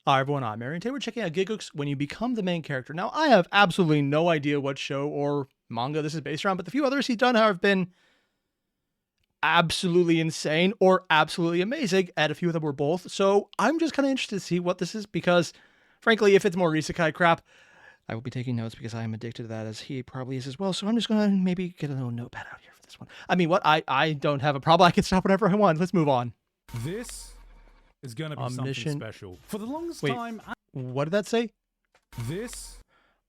Hi everyone, I'm Airier, and today we're checking out Gigguk's When You Become the Main Character. Now, I have absolutely no idea what show or manga this is based around, but the few others he's done have been absolutely insane or absolutely amazing, and a few of them were both. So I'm just kind of interested to see what this is, because frankly, if it's more isekai crap, I will be taking notes because I am addicted to that, as he probably is as well. So I'm just going to maybe get a little notepad out here for this one. I mean, what? I don't have a problem. I can stop whenever I want. Let's move on. This is going to be something special. For the longest time... What did that say? This...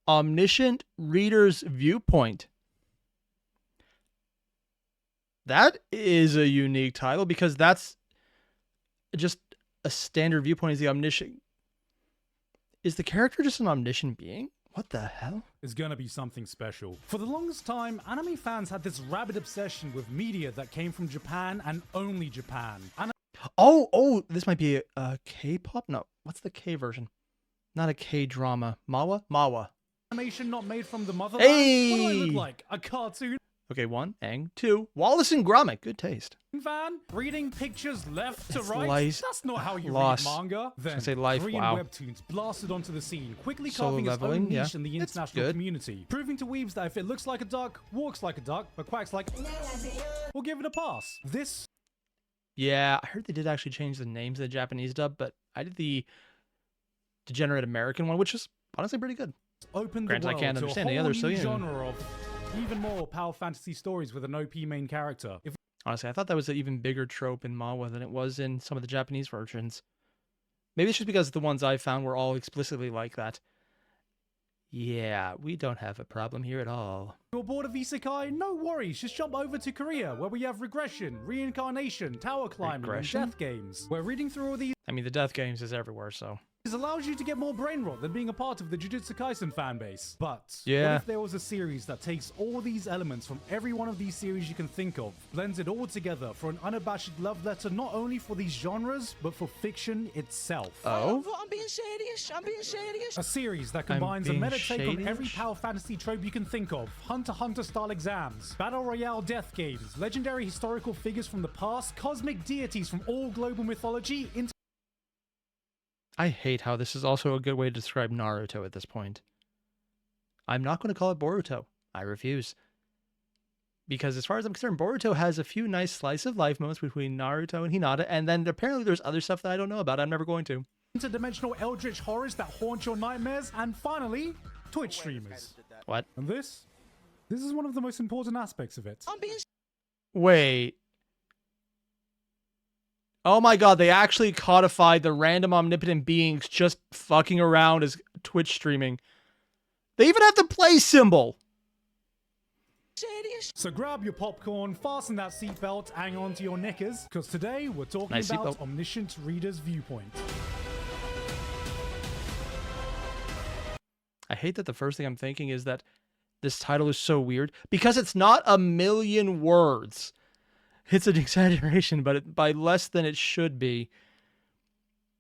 Omniscient Reader's Viewpoint. That is a unique title, because that's just a standard viewpoint. Is the omniscient... Is the character just an omniscient being? What the hell? Is going to be something special. For the longest time, anime fans had this rabid obsession with media that came from Japan and only Japan. Oh, this might be a K-pop? No, what's the K version? Not a K-drama. Manhwa? Animation not made from the motherland? Hey! What do I look like? A cartoon? Okay, 1, and 2. Wallace and Gromit. Good taste. Fan? Reading pictures left to right? Lice. That's not how you Loss. read manga. Then, say life. Korean Wow. webtoons blasted onto the scene, quickly Solo carving its leveling, own niche yeah. in the It's international good. community. Proving to weebs that if it looks like a duck, walks like a duck, but quacks like... we'll give it a pass. This... Yeah, I heard they did actually change the names of the Japanese dub, but I did the degenerate American one, which is honestly pretty good. Open the Granted, I world can't to understand a the whole others, so new yeah. genre of even more power fantasy stories with an OP main character. Honestly, I thought that was an even bigger trope in Manhwa than it was in some of the Japanese versions. Maybe it's just because the ones I found were all explicitly like that. Yeah, we don't have a problem here at all. You're bored of isekai? No worries, just jump over to Korea, where we have regression, reincarnation, tower climbing, Regression? and death games. We're reading through all these. I mean, the death games is everywhere, so... This allows you to get more brain rot than being a part of the Jujutsu Kaisen fanbase. But Yeah. what if there was a series that takes all these elements from every one of these series you can think of, blends it all together for an unabashed love letter not only for these genres, but for fiction itself? Oh? I'm being serious. I'm being serious. A series that combines a being meta take on every shady-ish? power fantasy trope you can think of, Hunter x Hunter style exams, battle royale death games, legendary historical figures from the past, cosmic deities from all global mythology, I hate how this is also a good way to describe Naruto at this point. I'm not going to call it Boruto. I refuse. Because as far as I'm concerned, Boruto has a few nice slice of life moments between Naruto and Hinata, and then apparently there's other stuff that I don't know about. I'm never going to. interdimensional eldritch horrors that haunt your nightmares, and finally, Twitch streamers. What? And this is one of the most important aspects of it. I'm being Wait. Oh my god, they actually codified the random omnipotent beings just fucking around as Twitch streaming. They even have the play symbol. serious. So grab your popcorn, fasten that seatbelt, hang on to your knickers, because today we're talking Nice about seatbelt. Omniscient Reader's Viewpoint. I hate that the first thing I'm thinking is that this title is so weird, because it's not a million words. It's an exaggeration, but by less than it should be.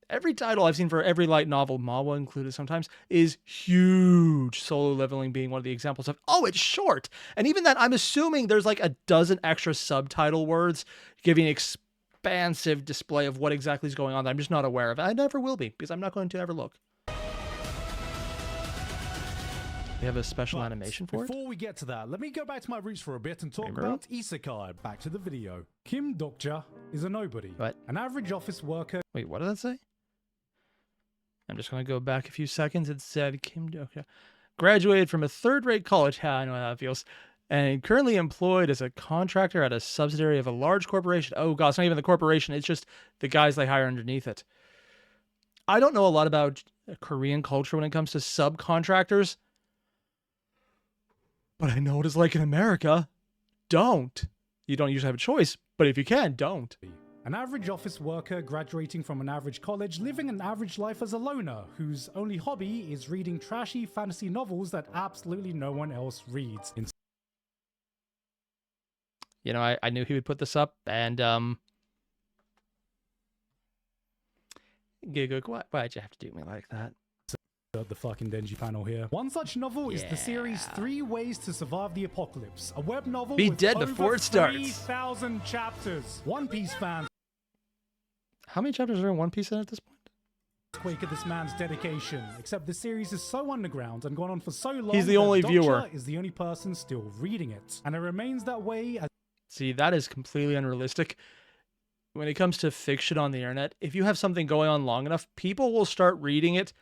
Every title I've seen for every light novel, Manhwa included sometimes, is huge. Solo leveling being one of the examples of, oh, it's short. And even that, I'm assuming there's like a dozen extra subtitle words giving expansive display of what exactly is going on that I'm just not aware of. I never will be, because I'm not going to ever look. They have a special But animation for it? Before we get to that, let me go back to my roots for a bit and talk Remember? about isekai. Back to the video. Kim Dokja is a nobody. What? An average office worker. Wait, what did that say? I'm just going to go back a few seconds. It said Kim Dokja graduated from a third-rate college. Yeah, I know how that feels. And currently employed as a contractor at a subsidiary of a large corporation. Oh, God, it's not even the corporation. It's just the guys they hire underneath it. I don't know a lot about Korean culture when it comes to subcontractors. But I know what it's like in America. Don't. You don't usually have a choice. But if you can, don't. An average office worker graduating from an average college, living an average life as a loner, whose only hobby is reading trashy fantasy novels that absolutely no one else reads. You know, I knew he would put this up, and Gigguk, why'd you have to do me like that? The fucking Denji panel here. One such novel is the series 3 Ways to Survive the Apocalypse, a web novel Be with dead over before it starts. 3,000 chapters. One Piece fans How many chapters are in One Piece at this point? Quake at this man's dedication, except the series is so underground and gone on for so long. He's the that only Doctor viewer. is the only person still reading it, and it remains that way as See, that is completely unrealistic. When it comes to fiction on the internet, if you have something going on long enough, people will start reading it,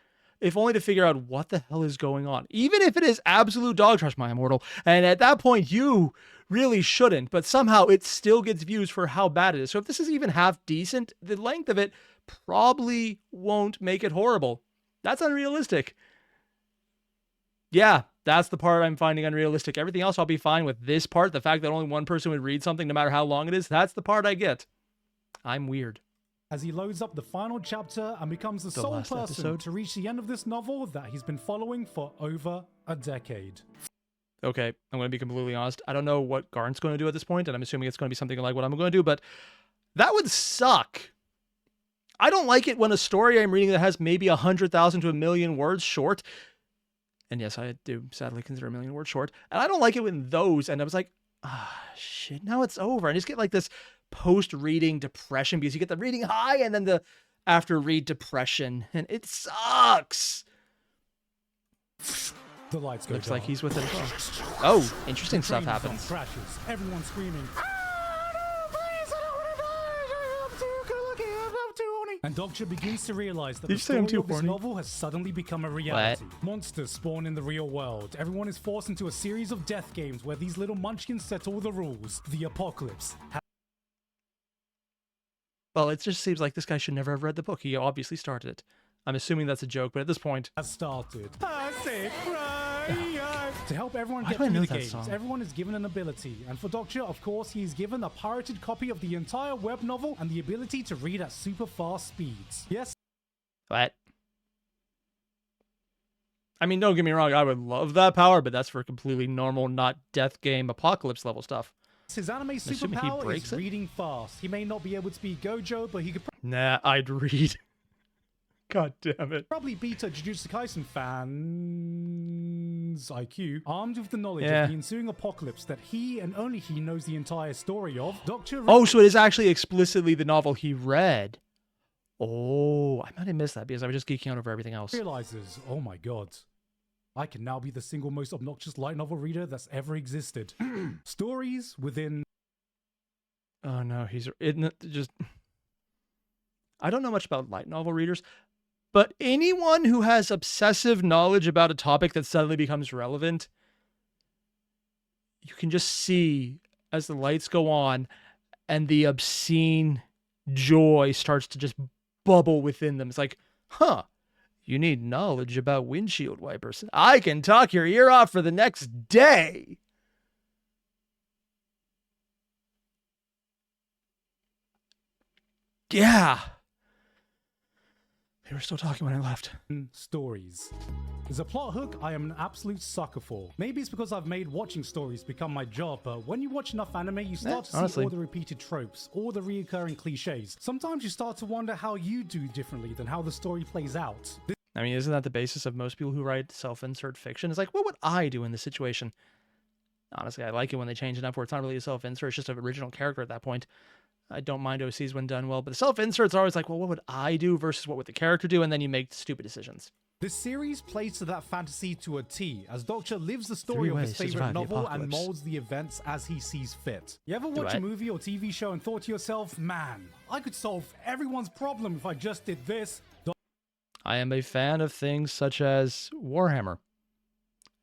if only to figure out what the hell is going on. Even if it is absolute dog trash, my immortal. And at that point, you really shouldn't, but somehow it still gets views for how bad it is. So if this is even half decent, the length of it probably won't make it horrible. That's unrealistic. Yeah, that's the part I'm finding unrealistic. Everything else I'll be fine with. This part, the fact that only one person would read something no matter how long it is, that's the part I get. I'm weird. as he loads up the final chapter and becomes the sole last person episode. to reach the end of this novel that he's been following for over a decade. Okay, I'm going to be completely honest. I don't know what Garn's going to do at this point, and I'm assuming it's going to be something like what I'm going to do, but that would suck. I don't like it when a story I'm reading that has maybe 100,000 to 1,000,000 words short, and yes, I do sadly consider 1,000,000 words short, and I don't like it when those, and I was like, shit, now it's over. And you just get like this post-reading depression because you get the reading high and then the after-read depression, and it sucks. The lights go Looks dark. like he's with it as well. Oh, interesting stuff Train happens. crashes. Everyone screaming. And Doctor begins to realize that Did the you say I'm story too of this horny? novel has suddenly become a reality. Monsters spawn in the real world. Everyone is forced into a series of death games where these little munchkins set all the rules. The apocalypse Well, it just seems like this guy should never have read the book. He obviously started it. I'm assuming that's a joke, but at this point... has started. To help everyone Why get do I through know the that games, song? everyone is given an ability. And for Doctor, of course, he is given a pirated copy of the entire web novel and the ability to read at super fast speeds. Yes, What? I mean, don't get me wrong, I would love that power, but that's for completely normal, not death game apocalypse level stuff. his anime assuming he superpower breaks is it? reading fast. He may not be able to be Gojo, but he could Nah, I'd read. God damn it. probably beat a Jujutsu Kaisen fan's IQ, armed with the knowledge Yeah. of the ensuing apocalypse that he and only he knows the entire story of. Doctor Oh, so it is actually explicitly the novel he read. Oh, I might have missed that because I was just geeking out over everything else. realizes, oh my god, I can now be the single most obnoxious light novel reader that's ever existed. Stories within Oh no, just... I don't know much about light novel readers, but anyone who has obsessive knowledge about a topic that suddenly becomes relevant, you can just see as the lights go on and the obscene joy starts to just bubble within them. It's like, huh, you need knowledge about windshield wipers. I can talk your ear off for the next day. Yeah. They were still talking when I left. stories. There's a plot hook I am an absolute sucker for. Maybe it's because I've made watching stories become my job, but when you watch enough anime, you start to see honestly. all the repeated tropes, all the reoccurring cliches. Sometimes you start to wonder how you do differently than how the story plays out. I mean, isn't that the basis of most people who write self-insert fiction? It's like, what would I do in this situation? Honestly, I like it when they change it up where it's not really a self-insert, it's just an original character at that point. I don't mind OCs when done well, but the self-inserts are always like, well, what would I do versus what would the character do? And then you make stupid decisions. This series plays to that fantasy to a T, as Doctor lives the story Three of his ways to favorite survive the novel and apocalypse. molds the events as he sees fit. You ever watch I? a movie or TV show and thought to yourself, man, I could solve everyone's problem if I just did this? I am a fan of things such as Warhammer.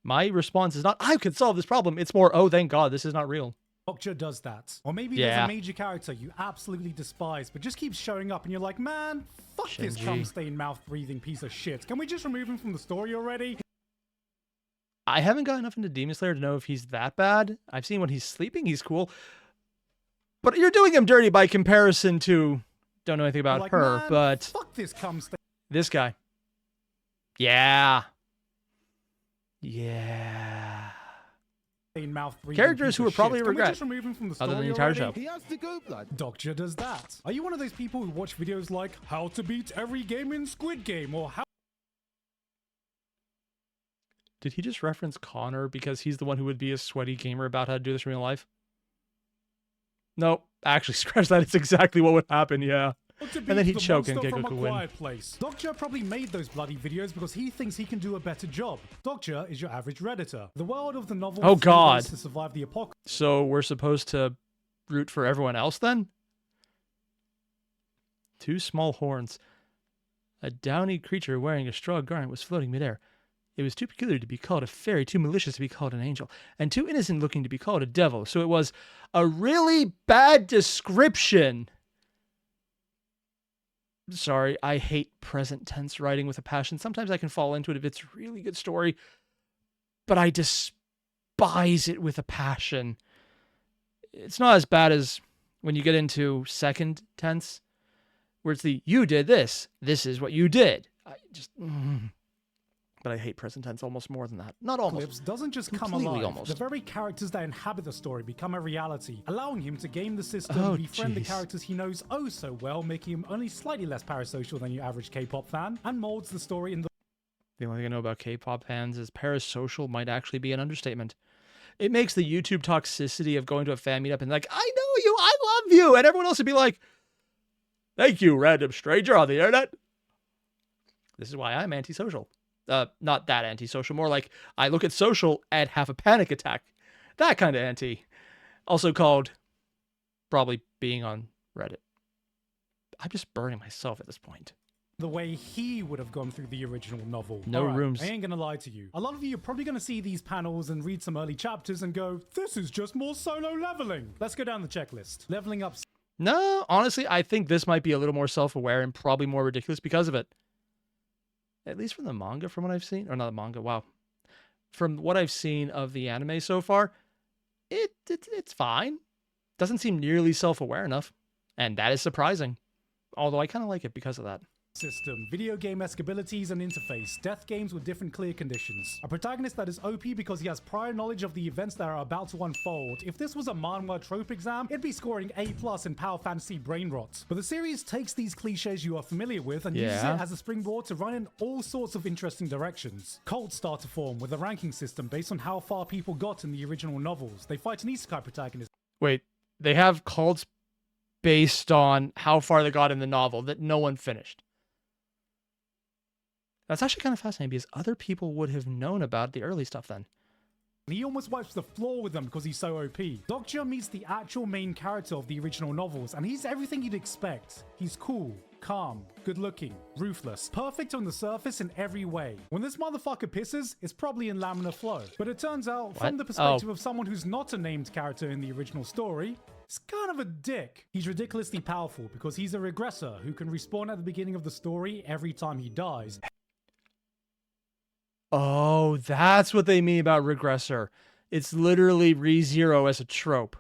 My response is not, I could solve this problem. It's more, oh, thank God, this is not real. Doctor does that. Or maybe there's Yeah. a major character you absolutely despise, but just keeps showing up and you're like, man, fuck this Shinji. cum-stained mouth-breathing piece of shit. Can we just remove him from the story already? I haven't got enough into Demon Slayer to know if he's that bad. I've seen when he's sleeping, he's cool. But you're doing him dirty by comparison to, don't know anything You're about like, her, man, but fuck this cum-stained this guy. Yeah. Yeah. mouth-breathing Characters piece who of will probably shit. Can we regret, just remove him from the story other than the entire already? show. He has to go, blood. Doctor does that. Are you one of those people who watch videos like how to beat every game in Squid Game or how Did he just reference Connor because he's the one who would be a sweaty gamer about how to do this in real life? No, actually, scratch that. It's exactly what would happen, yeah. And then he'd choke and Gigguk would win. Dokja probably made those bloody videos because he thinks he can do a better job. Dokja is your average Redditor. The world of the novel Oh God. to survive the apocalypse. So we're supposed to root for everyone else then? Two small horns. A downy creature wearing a straw garment was floating midair. It was too peculiar to be called a fairy, too malicious to be called an angel, and too innocent looking to be called a devil. So it was a really bad description. Sorry, I hate present tense writing with a passion. Sometimes I can fall into it if it's a really good story, but I despise it with a passion. It's not as bad as when you get into second tense, where it's the you did this is what you did. But I hate present tense almost more than that. Not almost. Doesn't just come Completely alive. almost. The very characters that inhabit the story become a reality, allowing him to game the system, befriend the characters he knows oh so well, making him only slightly less parasocial than your average K-pop fan, and molds the story in The only thing I know about K-pop fans is parasocial might actually be an understatement. It makes the YouTube toxicity of going to a fan meetup and like, I know you, I love you, and everyone else would be like, thank you, random stranger on the internet. This is why I'm antisocial. Not that antisocial, more like I look at social and have a panic attack. That kind of anti. Also called probably being on Reddit. I'm just burning myself at this point. the way he would have gone through the original novel. No rooms. I ain't gonna lie to you. A lot of you are probably gonna see these panels and read some early chapters and go, this is just more solo leveling. Let's go down the checklist. Leveling up. No, honestly, I think this might be a little more self-aware and probably more ridiculous because of it. At least from the manga, from what I've seen. Or not the manga, wow. From what I've seen of the anime so far, it's fine. Doesn't seem nearly self-aware enough. And that is surprising. Although I kind of like it because of that. System, video game-esque abilities and interface, death games with different clear conditions. A protagonist that is OP because he has prior knowledge of the events that are about to unfold. If this was a Manhwa trope exam, it'd be scoring A+ in Power Fantasy brain rot. But the series takes these cliches you are familiar with and uses it as a springboard to run in all sorts of interesting directions. Cults start to form with a ranking system based on how far people got in the original novels. They fight an isekai protagonist. Wait, they have cults based on how far they got in the novel that no one finished. That's actually kind of fascinating because other people would have known about the early stuff then. He almost wipes the floor with them because he's so OP. Dokja meets the actual main character of the original novels, and he's everything you'd expect. He's cool, calm, good looking, ruthless, perfect on the surface in every way. When this motherfucker pisses, it's probably in laminar flow. But it turns out, from the perspective of someone who's not a named character in the original story, he's kind of a dick. He's ridiculously powerful because he's a regressor who can respawn at the beginning of the story every time he dies. Oh, that's what they mean about regressor. It's literally ReZero as a trope.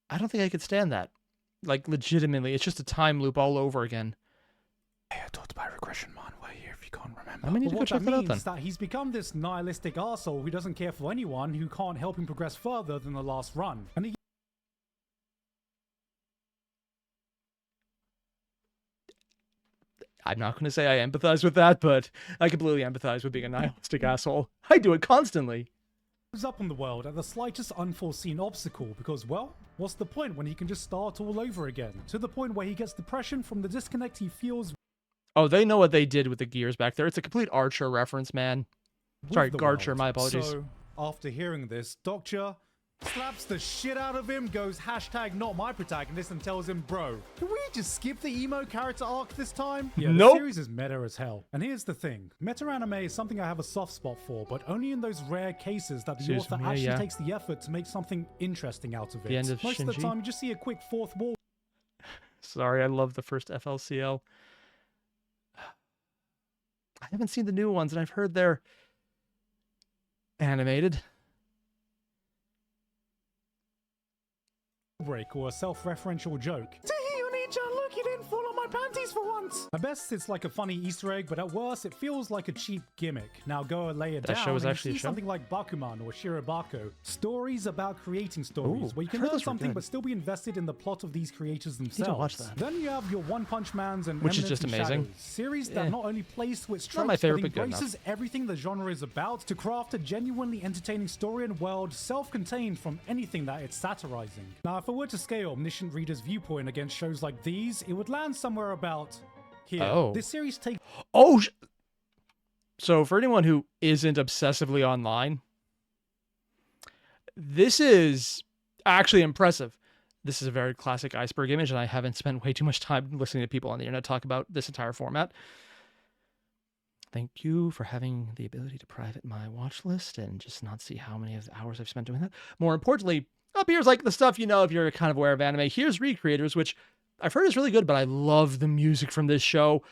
I don't think I could stand that. Like, legitimately, it's just a time loop all over again. Hey, I talked about regression manhwa here if you can't remember. I need to go check that out then. That he's become this nihilistic arsehole who doesn't care for anyone who can't help him progress further than the last run. And he I'm not going to say I empathize with that, but I completely empathize with being a nihilistic asshole. I do it constantly. gives up on the world at the slightest unforeseen obstacle because, well, what's the point when he can just start all over again? To the point where he gets depression from the disconnect he feels. Oh, they know what they did with the gears back there. It's a complete Archer reference, man. Sorry, Garcher, my apologies. So, after hearing this, Dokja slaps the shit out of him, goes hashtag not my protagonist, and tells him, bro, can we just skip the emo character arc this time? Yeah, nope. The series is meta as hell. And here's the thing. Meta anime is something I have a soft spot for, but only in those rare cases that the author actually takes the effort to make something interesting out of it. The end of Most Shinji. of the time, you just see a quick fourth wall. Sorry, I love the first FLCL. I haven't seen the new ones, and I've heard they're animated. Break or a self-referential joke. Look, you didn't fall on my panties Please for once. At best, it's like a funny Easter egg, but at worst, it feels like a cheap gimmick. Now go and lay it That down show is and you actually see a show? something like Bakuman or Shirobako. Stories about creating stories, Ooh, where you can I've heard learn those were something good. but still be invested in the plot of these creators to themselves. watch that. Then you have your One Punch Mans and Which is Eminence just in amazing. Shadows, series that Eh. not only plays to its Not my tropes, favorite, but but good enough. embraces everything the genre is about to craft a genuinely entertaining story and world self-contained from anything that it's satirizing. Now, if I were to scale omniscient readers' viewpoint against shows like these, it would land somewhere about here. Oh. This series takes Oh, so for anyone who isn't obsessively online, this is actually impressive. This is a very classic iceberg image, and I haven't spent way too much time listening to people on the internet talk about this entire format. Thank you for having the ability to private my watch list and just not see how many of the hours I've spent doing that. More importantly, up here's like the stuff you know if you're kind of aware of anime. Here's Recreators, which I've heard is really good, but I love the music from this show.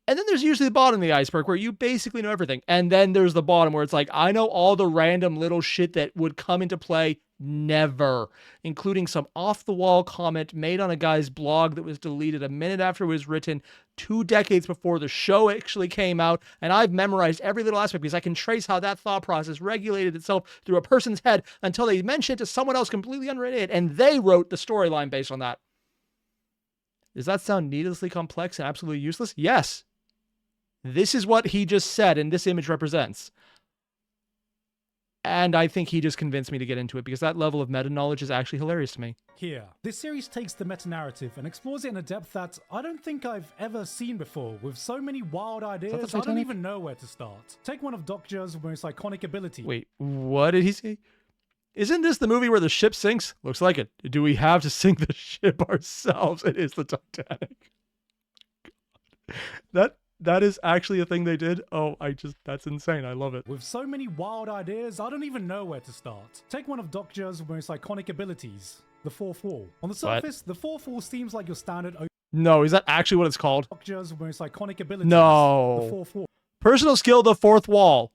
And then there's usually the bottom of the iceberg where you basically know everything. And then there's the bottom where it's like, I know all the random little shit that would come into play never, including some off-the-wall comment made on a guy's blog that was deleted a minute after it was written 2 decades before the show actually came out. And I've memorized every little aspect because I can trace how that thought process regulated itself through a person's head until they mentioned it to someone else completely unrelated, and they wrote the storyline based on that. Does that sound needlessly complex and absolutely useless? Yes. This is what he just said and this image represents. And I think he just convinced me to get into it because that level of meta-knowledge is actually hilarious to me. here. This series takes the meta-narrative and explores it in a depth that I don't think I've ever seen before, with so many wild ideas, I don't Titanic? even know where to start. Take one of Dokja's most iconic abilities. Wait, what did he say? Isn't this the movie where the ship sinks? Looks like it. Do we have to sink the ship ourselves? It is the Titanic. God. That is actually a thing they did. Oh, that's insane. I love it. With so many wild ideas, I don't even know where to start. Take one of Dokja's most iconic abilities, the fourth wall. On the surface, the fourth wall seems like your standard No, is that actually what it's called? Dokja's most iconic abilities, No. the fourth wall. Personal skill, the fourth wall.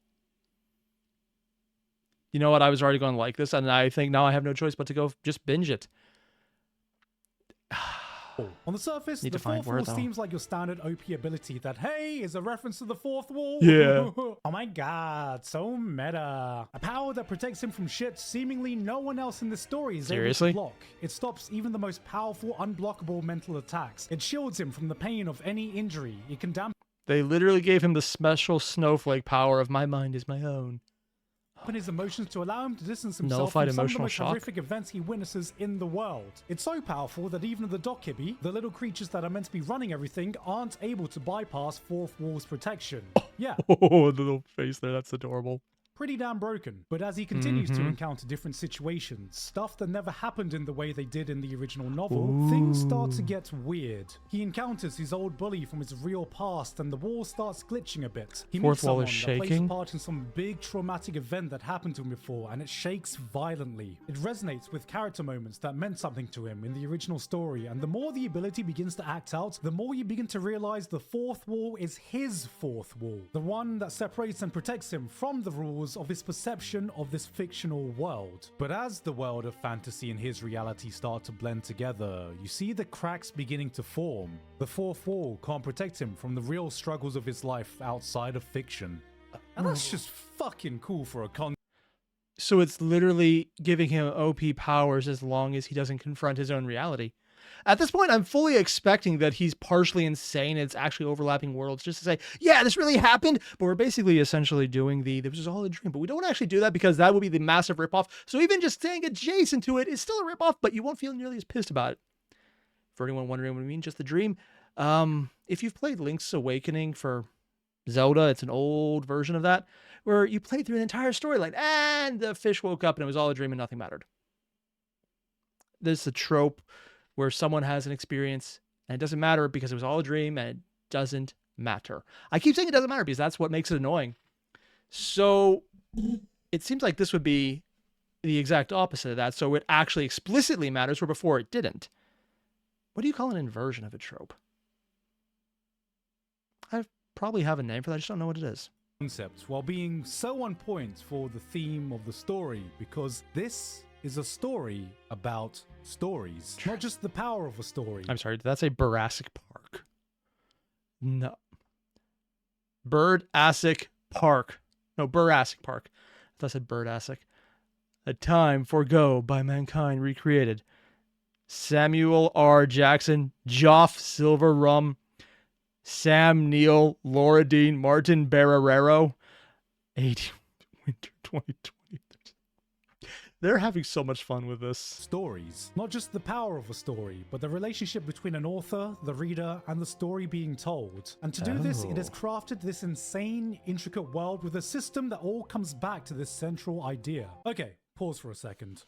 You know what? I was already going to like this, and I think now I have no choice but to go just binge it. On the surface, Need the to find fourth wall where, though. seems like your standard OP ability that, hey, is a reference to the fourth wall. Yeah. Oh my god, so meta. A power that protects him from shit seemingly no one else in the story is Seriously? able to block. It stops even the most powerful, unblockable mental attacks. It shields him from the pain of any injury. It can dampen They literally gave him the special snowflake power of my mind is my own. his emotions to allow him to distance himself Nullified from some of the emotional most shock? horrific events he witnesses in the world. It's so powerful that even the Dokkibi, the little creatures that are meant to be running everything, aren't able to bypass fourth wall's protection. Yeah, Oh, the little face there. That's adorable. pretty damn broken. But as he continues to encounter different situations, stuff that never happened in the way they did in the original novel, things start to get weird. He encounters his old bully from his real past, and the wall starts glitching a bit. He Fourth meets wall someone is that plays a shaking? part in some big traumatic event that happened to him before, and it shakes violently. It resonates with character moments that meant something to him in the original story, and the more the ability begins to act out, the more you begin to realize the fourth wall is his fourth wall, the one that separates and protects him from the rules of his perception of this fictional world. But as the world of fantasy and his reality start to blend together, you see the cracks beginning to form. The fourth wall can't protect him from the real struggles of his life outside of fiction. And that's just fucking cool for a So it's literally giving him OP powers as long as he doesn't confront his own reality. At this point, I'm fully expecting that he's partially insane and it's actually overlapping worlds just to say, yeah, this really happened. But we're basically essentially doing this was all a dream. But we don't actually do that because that would be the massive ripoff. So even just staying adjacent to it is still a ripoff, but you won't feel nearly as pissed about it. For anyone wondering what I mean, just the dream. If you've played Link's Awakening for Zelda, it's an old version of that, where you played through an entire storyline and the fish woke up and it was all a dream and nothing mattered. There's a trope where someone has an experience and it doesn't matter because it was all a dream and it doesn't matter. I keep saying it doesn't matter because that's what makes it annoying. So it seems like this would be the exact opposite of that. So it actually explicitly matters where before it didn't. What do you call an inversion of a trope? I probably have a name for that. I just don't know what it is. concept while being so on point for the theme of the story, because this is a story about stories, not just the power of a story. I'm sorry, did that say Jurassic Park? No. Bird-Asic Park. No, Burr-Asic Park. I thought I said Bird-Asic. A Time Forgo by Mankind Recreated. Samuel R. Jackson, Joff Silverrum, Sam Neill, Laura Dean, Martin Barrero. 80 Winter 2020. They're having so much fun with this. Stories. Not just the power of a story, but the relationship between an author, the reader, and the story being told. And to do this, it has crafted this insane, intricate world with a system that all comes back to this central idea. Okay, pause for a second.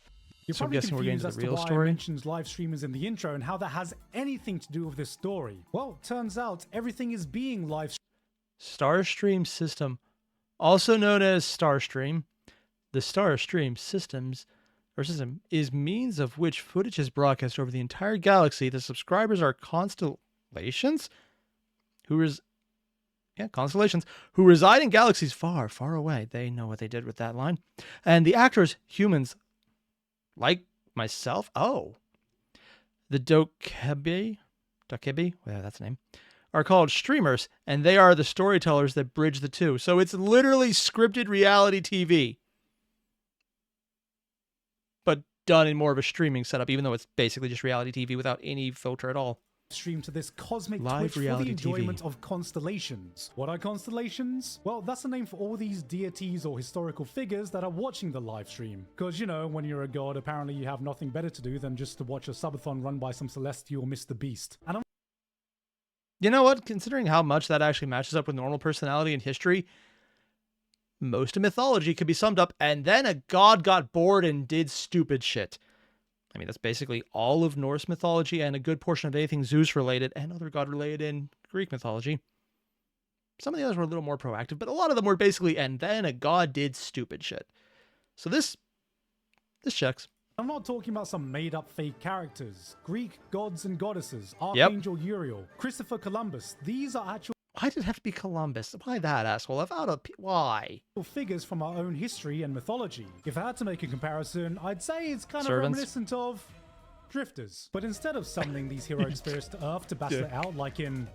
You're So I'm probably guessing we're getting confused to as the real to why I story? mentioned live streamers in the intro and how that has anything to do with this story. Well, turns out everything is being live Starstream System, also known as Starstream. The Starstream system is means of which footage is broadcast over the entire galaxy. The subscribers are constellations constellations who reside in galaxies far, far away. They know what they did with that line. And the actors, humans like myself. Oh, the Dokebi, well, that's the name, are called streamers, and they are the storytellers that bridge the two. So it's literally scripted reality TV, but done in more of a streaming setup, even though it's basically just reality TV without any filter at all. stream to this cosmic Live Twitch for the reality enjoyment TV. of constellations. What are constellations? Well, that's a name for all these deities or historical figures that are watching the live stream. Because, you know, when you're a god, apparently you have nothing better to do than just to watch a subathon run by some celestial Mr. Beast. And You know what? Considering how much that actually matches up with normal personality in history, most of mythology could be summed up, and then a god got bored and did stupid shit. I mean, that's basically all of Norse mythology and a good portion of anything Zeus-related and other god-related in Greek mythology. Some of the others were a little more proactive, but a lot of them were basically, and then a god did stupid shit. So this checks. I'm not talking about some made-up fake characters. Greek gods and goddesses, Archangel Uriel, Christopher Columbus, these are actual Why did it have to be Columbus? Why that, asshole? Why? figures from our own history and mythology. If I had to make a comparison, I'd say it's kind of Servants. reminiscent of Drifters. But instead of summoning these heroic spirits to Earth to battle it out like in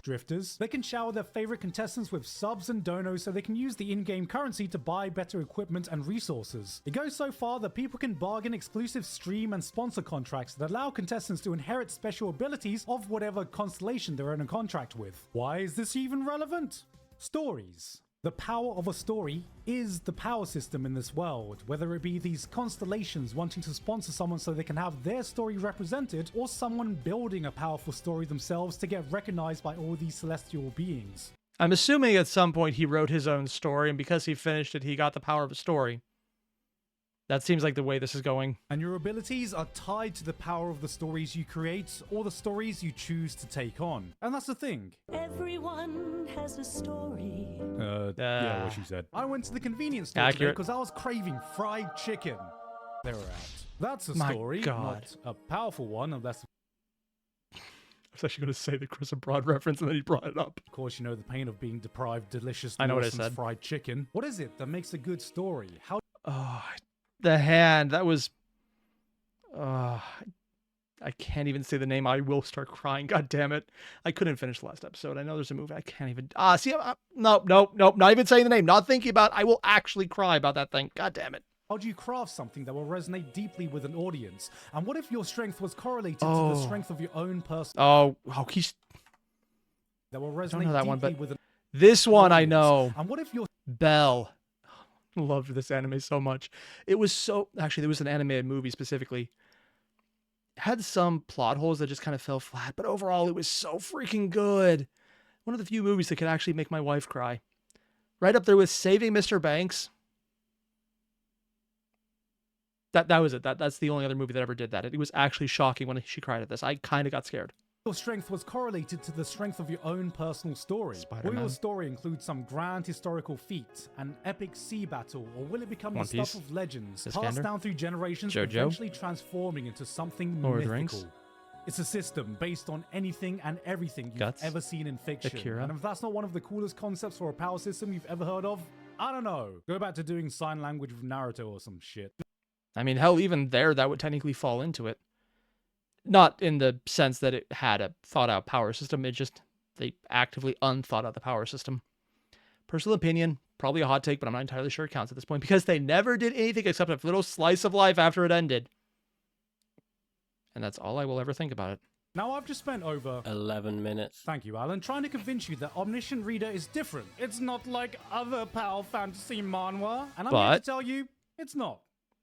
Drifters, they can shower their favorite contestants with subs and donos so they can use the in-game currency to buy better equipment and resources. It goes so far that people can bargain exclusive stream and sponsor contracts that allow contestants to inherit special abilities of whatever constellation they're in a contract with. Why is this even relevant? Stories. The power of a story is the power system in this world, whether it be these constellations wanting to sponsor someone so they can have their story represented, or someone building a powerful story themselves to get recognized by all these celestial beings. I'm assuming at some point he wrote his own story, and because he finished it, he got the power of a story. That seems like the way this is going. And your abilities are tied to the power of the stories you create or the stories you choose to take on. And that's the thing. Everyone has a story. Yeah, what she said. I went to the convenience store today Accurate. because I was craving fried chicken. They were out. That's a My story, God. not a powerful one, unless I was actually going to say the Chris Abroad reference, and then he brought it up. of course you know the pain of being deprived delicious I know what I Lawson's said. fried chicken. What is it that makes a good story? How Oh, the hand. That was... I can't even say the name. I will start crying. God damn it. I couldn't finish the last episode. I know there's a movie. I can't even... Nope. Not even saying the name. Not thinking about it. I will actually cry about that thing. God damn it. How do you craft something that will resonate deeply with an audience? And what if your strength was correlated to Oh. the strength of your own person He's... that will know resonate that deeply one, but with an This one I audience? know. And what if your Belle. Loved this anime so much. It was so... Actually, there was an animated movie specifically. It had some plot holes that just kind of fell flat, but overall it was so freaking good. One of the few movies that could actually make my wife cry. Right up there with Saving Mr. Banks. That was it. That's the only other movie that ever did that. It was actually shocking when she cried at this. I kind of got scared. strength was correlated to the strength of your own personal story. Will Spider-Man. your story include some grand historical feat, an epic sea battle, or will it become One the Piece. stuff of legends, Iskander. passed down through generations, JoJo. eventually transforming into something Lord of the mythical? Rings. It's a system based on anything and everything you've Guts. ever seen in fiction. Akira. And if that's not one of the coolest concepts for a power system you've ever heard of, I don't know. Go back to doing sign language with Naruto or some shit. I mean, hell, even there, that would technically fall into it. Not in the sense that it had a thought-out power system. It just they actively unthought out the power system. Personal opinion, probably a hot take, but I'm not entirely sure it counts at this point because they never did anything except a little slice of life after it ended. And that's all I will ever think about it. Now I've just spent over 11 minutes. Thank you, Alan, trying to convince you that Omniscient Reader is different. It's not like other PAL fantasy manhwa, and I'm here to tell you, it's not.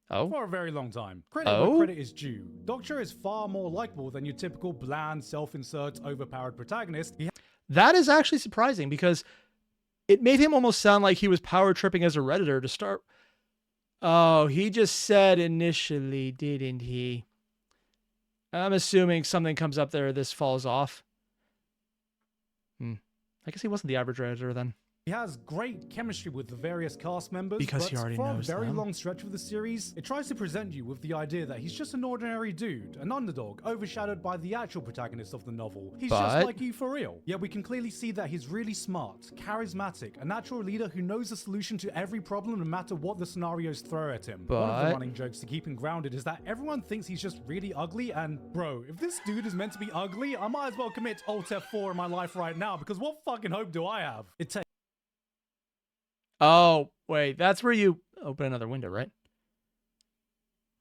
Oh? For a very long time. Credit where credit is due. Doctor is far more likable than your typical bland, self-insert, overpowered protagonist. That is actually surprising because it made him almost sound like he was power tripping as a Redditor to start. Oh, he just said initially, didn't he? I'm assuming something comes up there, this falls off. I guess he wasn't the average Redditor then. He has great chemistry with the various cast members, because but he already for knows a very them. long stretch of the series, it tries to present you with the idea that he's just an ordinary dude, an underdog, overshadowed by the actual protagonist of the novel. He's just like you for real. Yet we can clearly see that he's really smart, charismatic, a natural leader who knows the solution to every problem no matter what the scenarios throw at him. One of the running jokes to keep him grounded is that everyone thinks he's just really ugly, and bro, if this dude is meant to be ugly, I might as well commit Alt F4 in my life right now, because what fucking hope do I have? It takes Oh, wait, that's where you open another window, right?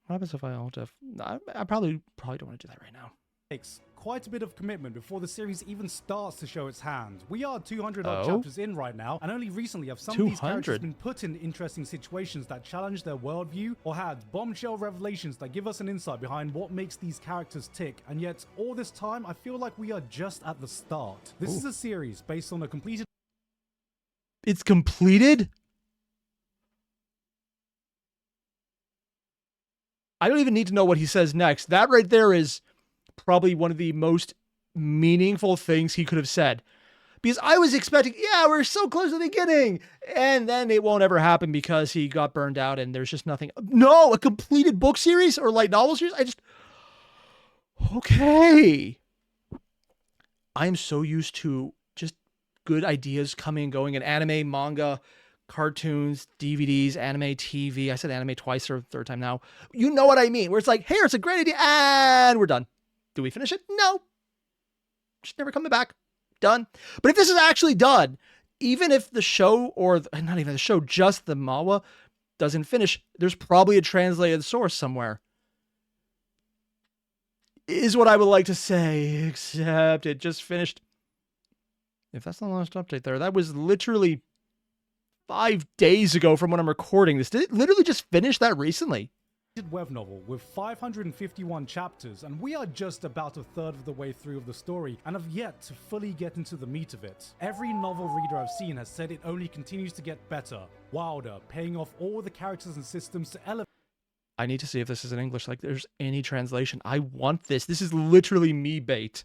What happens if I alt F? I probably don't want to do that right now. Takes quite a bit of commitment before the series even starts to show its hand. We are 200 odd chapters in right now, and only recently have some of these characters been put in interesting situations that challenge their worldview, or had bombshell revelations that give us an insight behind what makes these characters tick. And yet, all this time, I feel like we are just at the start. This is a series based on a completed... It's completed? I don't even need to know what he says next. That right there is probably one of the most meaningful things he could have said. Because I was expecting, yeah, we're so close to the beginning. And then it won't ever happen because he got burned out and there's just nothing. No, a completed book series or light novel series? Okay. I am so used to just good ideas coming and going in anime, manga, cartoons, DVDs, anime, TV. I said anime twice or third time now. You know what I mean? Where it's like, hey, it's a great idea, and we're done. Do we finish it? No. Just never coming back. Done. But if this is actually done, even if the show, or not even the show, just the manhwa doesn't finish, there's probably a translated source somewhere. Is what I would like to say, except it just finished. If that's the last update there, that was literally 5 days ago from when I'm recording this. Did it literally just finish that recently? Web novel with 551 chapters, and we are just about a third of the way through of the story and have yet to fully get into the meat of it. Every novel reader I've seen has said it only continues to get better, wilder, paying off all the characters and systems to elevate. I need to see if this is in English, like there's any translation. I want this. This is literally me bait.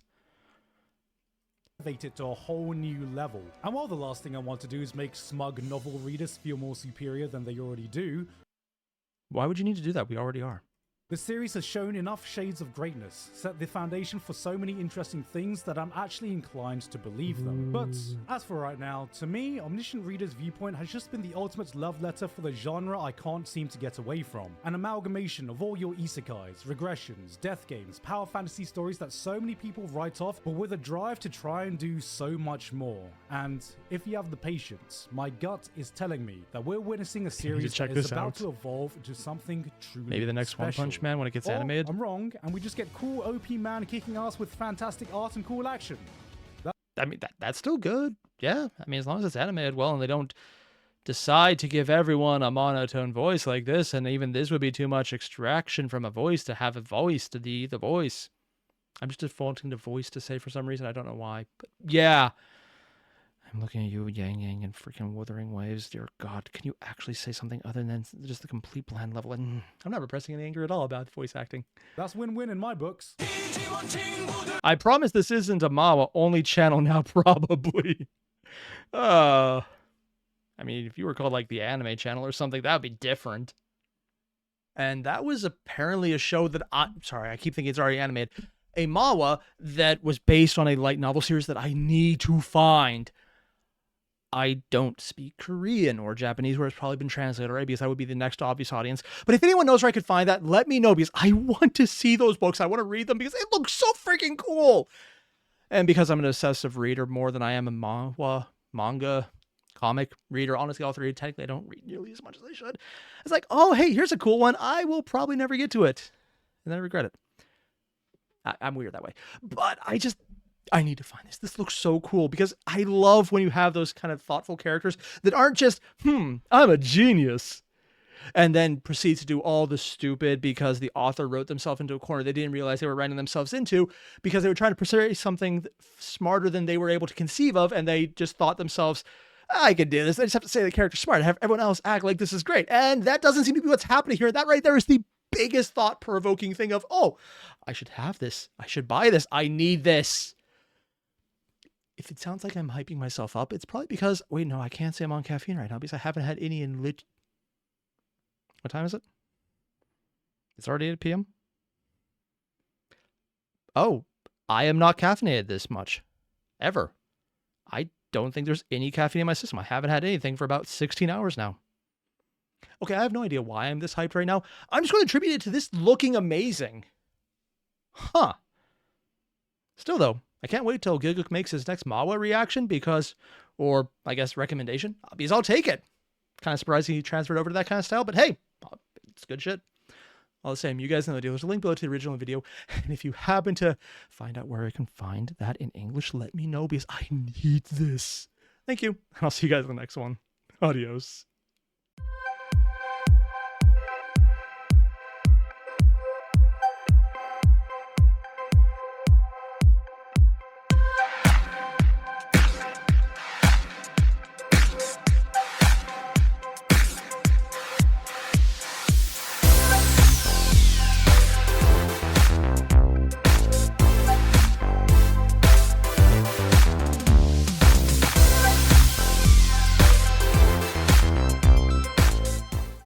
It to a whole new level. And while the last thing I want to do is make smug novel readers feel more superior than they already do, why would you need to do that? We already are. the series has shown enough shades of greatness, set the foundation for so many interesting things that I'm actually inclined to believe them. But as for right now, to me, Omniscient Reader's viewpoint has just been the ultimate love letter for the genre I can't seem to get away from. An amalgamation of all your isekais, regressions, death games, power fantasy stories that so many people write off, but with a drive to try and do so much more. And if you have the patience, my gut is telling me that we're witnessing a series that is about to evolve into something truly Maybe the next special. One Punch Man when it gets Or animated. I'm wrong, and we just get cool OP man kicking ass with fantastic art and cool action. I mean, that's still good. Yeah. I mean, as long as it's animated well and they don't decide to give everyone a monotone voice like this, and even this would be too much extraction from a voice to have a voice to the voice. I'm just defaulting to voice to say for some reason. I don't know why. But yeah. I'm looking at you, Yang Yang and freaking Wuthering Waves. Dear God, can you actually say something other than just the complete bland level? And I'm not repressing any anger at all about voice acting. That's win-win in my books. I promise this isn't a manhwa only channel now, probably. I mean, if you were called like the anime channel or something, that would be different. And that was apparently a show that I keep thinking it's already animated. A manhwa that was based on a light novel series that I need to find. I don't speak Korean or Japanese, where it's probably been translated already, because that would be the next obvious audience. But if anyone knows where I could find that, let me know, because I want to see those books. I want to read them because it looks so freaking cool. And because I'm an obsessive reader more than I am a manhwa, manga, comic reader, honestly, all three, technically I don't read nearly as much as I should. It's like, oh, hey, here's a cool one. I will probably never get to it. And then I regret it. I'm weird that way. But I need to find this. This looks so cool because I love when you have those kind of thoughtful characters that aren't just, I'm a genius, and then proceed to do all the stupid because the author wrote themselves into a corner they didn't realize they were writing themselves into because they were trying to portray something smarter than they were able to conceive of, and they just thought themselves, I can do this. I just have to say the character's smart and have everyone else act like this is great. And that doesn't seem to be what's happening here. That right there is the biggest thought-provoking thing of, oh, I should have this. I should buy this. I need this. If it sounds like I'm hyping myself up, it's probably because, wait, no, I can't say I'm on caffeine right now because I haven't had any in what time is it? It's already 8 p.m. Oh, I am not caffeinated this much. Ever. I don't think there's any caffeine in my system. I haven't had anything for about 16 hours now. Okay, I have no idea why I'm this hyped right now. I'm just going to attribute it to this looking amazing. Huh. Still, though, I can't wait till Gigguk makes his next Manhwa reaction because, or I guess recommendation, because I'll take it. Kind of surprising he transferred over to that kind of style, but hey, it's good shit. All the same, you guys know the deal. There's a link below to the original video, and if you happen to find out where I can find that in English, let me know because I need this. Thank you, and I'll see you guys in the next one. Adios.